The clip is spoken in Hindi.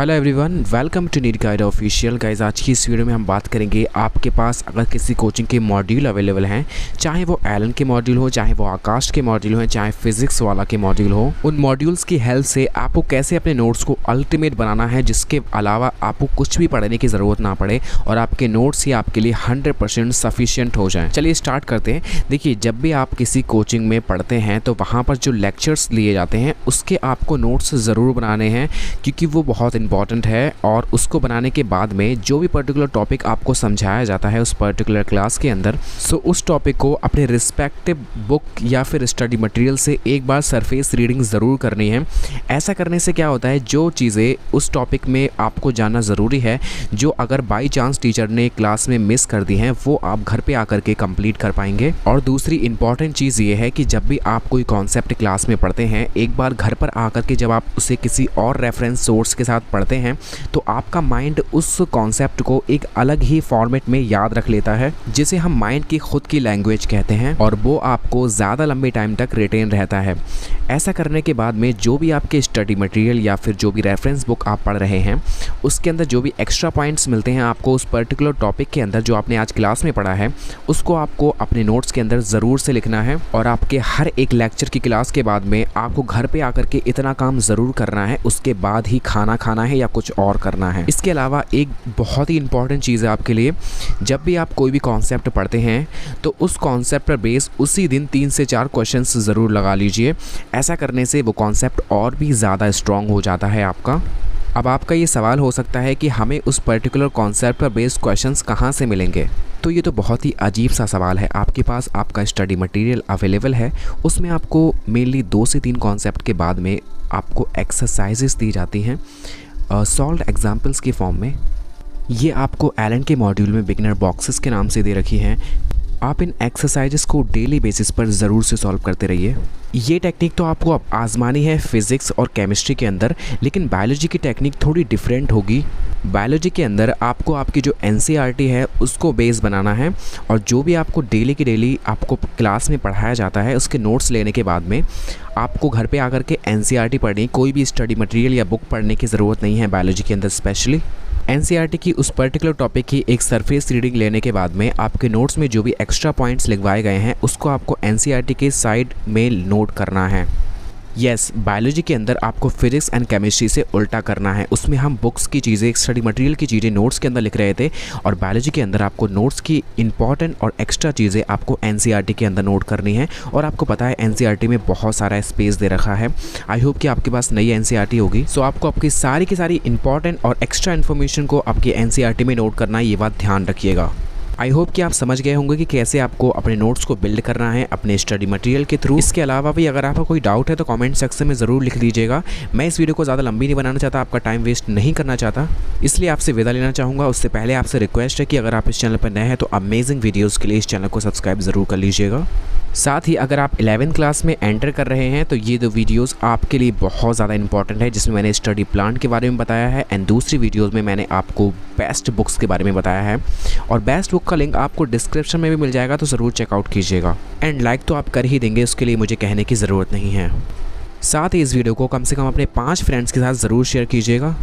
Hello everyone, welcome to NEET guide official. Guys आज की इस वीडियो में हम बात करेंगे आपके पास अगर किसी कोचिंग के मॉड्यूल अवेलेबल हैं, चाहे वो एलन के मॉड्यूल हो, चाहे वो आकाश के मॉड्यूल हो, चाहे फिजिक्स वाला के मॉड्यूल हो, उन मॉड्यूल्स की हेल्प से आपको कैसे अपने नोट्स को अल्टीमेट बनाना है जिसके अलावा आपको कुछ भी पढ़ने की ज़रूरत ना पड़े और आपके नोट्स ही आपके लिए 100% सफिशिएंट हो जाएँ। चलिए स्टार्ट करते हैं। देखिए, जब भी आप किसी कोचिंग में पढ़ते हैं तो वहाँ पर जो लेक्चर्स लिए जाते हैं उसके आपको नोट्स ज़रूर बनाने हैं क्योंकि वो बहुत इंपॉर्टेंट है। और उसको बनाने के बाद में जो भी पर्टिकुलर टॉपिक आपको समझाया जाता है उस पर्टिकुलर क्लास के अंदर, सो उस टॉपिक को अपने रिस्पेक्टिव बुक या फिर स्टडी मटेरियल से एक बार सरफेस रीडिंग ज़रूर करनी है। ऐसा करने से क्या होता है, जो चीज़ें उस टॉपिक में आपको जानना ज़रूरी है, जो अगर बाई चांस टीचर ने क्लास में मिस कर दी हैं, वो आप घर पे आकर के कंप्लीट कर पाएंगे। और दूसरी इंपॉर्टेंट चीज़ ये है कि जब भी आप कोई कॉन्सेप्ट क्लास में पढ़ते हैं, एक बार घर पर आकर के जब आप उसे किसी और रेफरेंस सोर्स के साथ पढ़ते हैं तो आपका माइंड उस कॉन्सेप्ट को एक अलग ही फॉर्मेट में याद रख लेता है, जिसे हम माइंड की खुद की लैंग्वेज कहते हैं, और वो आपको ज़्यादा लंबे टाइम तक रिटेन रहता है। ऐसा करने के बाद में जो भी आपके स्टडी मटेरियल या फिर जो भी रेफरेंस बुक आप पढ़ रहे हैं उसके अंदर जो भी एक्स्ट्रा पॉइंट्स मिलते हैं आपको उस पर्टिकुलर टॉपिक के अंदर जो आपने आज क्लास में पढ़ा है, उसको आपको अपने नोट्स के अंदर ज़रूर से लिखना है। और आपके हर एक लेक्चर की क्लास के बाद में आपको घर पे आकर के इतना काम ज़रूर करना है, उसके बाद ही खाना खाना है या कुछ और करना है। इसके अलावा एक बहुत ही इंपॉर्टेंट चीज़ है आपके लिए, जब भी आप कोई भी कॉन्सेप्ट पढ़ते हैं तो उस कॉन्सेप्ट पर बेस उसी दिन 3 से 4 क्वेश्चंस ज़रूर लगा लीजिए। ऐसा करने से वो कॉन्सेप्ट और भी ज़्यादा स्ट्रॉन्ग हो जाता है आपका। अब आपका ये सवाल हो सकता है कि हमें उस पर्टिकुलर कॉन्सेप्ट पर बेस्ड क्वेश्चंस कहाँ से मिलेंगे। तो ये तो बहुत ही अजीब सा सवाल है। आपके पास आपका स्टडी मटेरियल अवेलेबल है, उसमें आपको मेनली 2 से 3 कॉन्सेप्ट के बाद में आपको एक्सरसाइजेस दी जाती हैं सॉल्व्ड एग्जाम्पल्स के फॉर्म में। ये आपको एलन के मॉड्यूल में बिगिनर बॉक्सेस के नाम से दे रखी हैं। आप इन एक्सरसाइजेस को डेली बेसिस पर ज़रूर से सॉल्व करते रहिए। ये टेक्निक तो आपको अब आजमानी है फिज़िक्स और केमिस्ट्री के अंदर, लेकिन बायोलॉजी की टेक्निक थोड़ी डिफरेंट होगी। बायोलॉजी के अंदर आपको आपकी जो एनसीईआरटी है उसको बेस बनाना है, और जो भी आपको डेली की डेली आपको क्लास में पढ़ाया जाता है उसके नोट्स लेने के बाद में आपको घर पे आकर के एनसीईआरटी पढ़नी, कोई भी स्टडी मटेरियल या बुक पढ़ने की ज़रूरत नहीं है बायोलॉजी के अंदर। स्पेशली एनसीईआरटी की उस पर्टिकुलर टॉपिक की एक सरफेस रीडिंग लेने के बाद में आपके नोट्स में जो भी एक्स्ट्रा पॉइंट्स लिखवाए गए हैं उसको आपको एनसीईआरटी के साइड में नोट करना है। यस, बायोलॉजी के अंदर आपको फिजिक्स एंड केमिस्ट्री से उल्टा करना है। उसमें हम बुक्स की चीज़ें, स्टडी मटेरियल की चीज़ें नोट्स के अंदर लिख रहे थे, और बायोलॉजी के अंदर आपको नोट्स की इंपॉर्टेंट और एक्स्ट्रा चीज़ें आपको एनसीईआरटी के अंदर नोट करनी है। और आपको पता है एनसीईआरटी में बहुत सारा स्पेस दे रखा है। आई होप कि आपके पास नई एनसीईआरटी होगी, सो आपको आपकी सारी की सारी इंपॉर्टेंट और एक्स्ट्रा इन्फॉर्मेशन को आपकी एनसीईआरटी में नोट करना है। ये बात ध्यान रखिएगा। आई होप कि आप समझ गए होंगे कि कैसे आपको अपने नोट्स को बिल्ड करना है अपने स्टडी मटेरियल के थ्रू। इसके अलावा भी अगर आपका कोई डाउट है तो कमेंट सेक्शन में ज़रूर लिख लीजिएगा। मैं इस वीडियो को ज़्यादा लंबी नहीं बनाना चाहता, आपका टाइम वेस्ट नहीं करना चाहता, इसलिए आपसे विदा लेना चाहूँगा। उससे पहले आपसे रिक्वेस्ट है कि अगर आप इस चैनल पर नए हैं तो अमेजिंग वीडियोज़ के लिए इस चैनल को सब्सक्राइब ज़रूर कर लीजिएगा। साथ ही अगर आप 11th क्लास में एंटर कर रहे हैं तो ये 2 वीडियोस आपके लिए बहुत ज़्यादा इंपॉर्टेंट है, जिसमें मैंने स्टडी प्लान के बारे में बताया है एंड दूसरी वीडियोस में मैंने आपको बेस्ट बुक्स के बारे में बताया है। और बेस्ट बुक का लिंक आपको डिस्क्रिप्शन में भी मिल जाएगा, तो ज़रूर चेकआउट कीजिएगा। एंड लाइक तो आप कर ही देंगे, उसके लिए मुझे कहने की ज़रूरत नहीं है। साथ ही इस वीडियो को कम से कम अपने 5 फ्रेंड्स के साथ ज़रूर शेयर कीजिएगा।